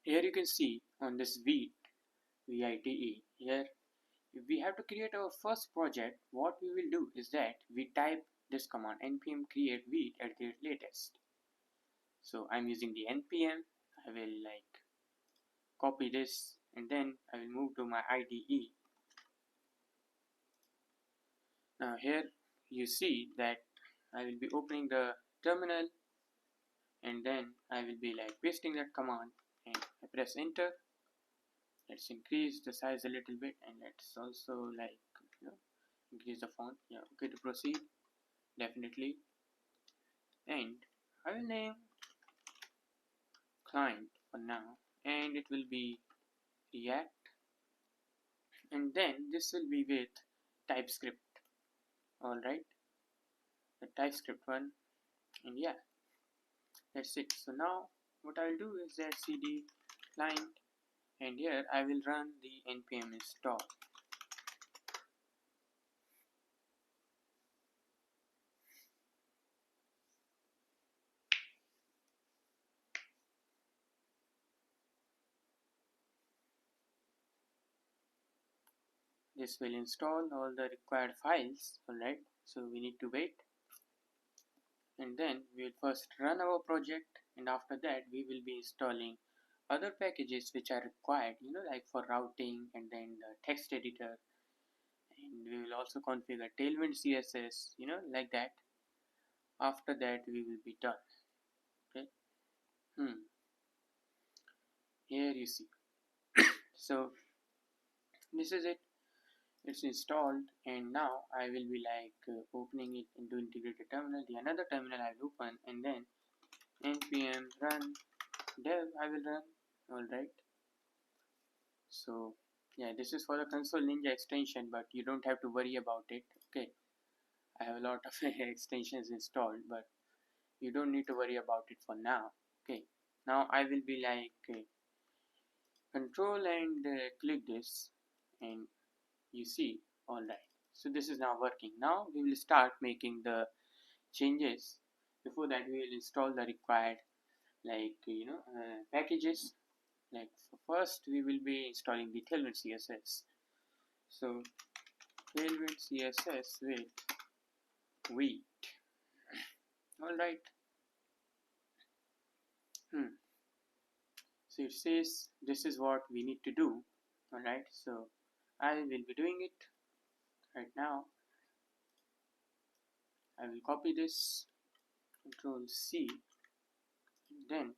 Here you can see on this VITE, here if we have to create our first project, what we will do is that we type this command npm create vite at the latest. So I'm using the npm. I will like copy this and then I will move to my IDE. Now here you see that I will be opening the terminal and then I will be like pasting that command and I press enter. Let's increase the size a little bit and let's also like increase the font. Yeah, okay, to proceed, definitely. And I will name client for now and it will be React, and then this will be with TypeScript. Alright, the TypeScript one, and yeah, that's it. So now what I'll do is that cd client and here I will run the npm install. This will install all the required files. Alright, so we need to wait, and then we will first run our project, and after that we will be installing other packages which are required, like for routing, and then the text editor, and we will also configure tailwind css, like that. After that we will be done. Okay. Here you see. So this is it. It's installed, and now I will be like opening it into integrated terminal. The another terminal I will open, and then npm run dev I will run. Alright, so yeah, this is for the console ninja extension, but you don't have to worry about it. Okay, I have a lot of extensions installed, but you don't need to worry about it for now. Okay, now I will be like control and click this, and you see. Alright, so this is now working. Now we will start making the changes. Before that we will install the required like packages. Like first we will be installing the tailwind css. So tailwind css with vite. Alright. So it says this is what we need to do. Alright, so I will be doing it right now. I will copy this, Control C, and then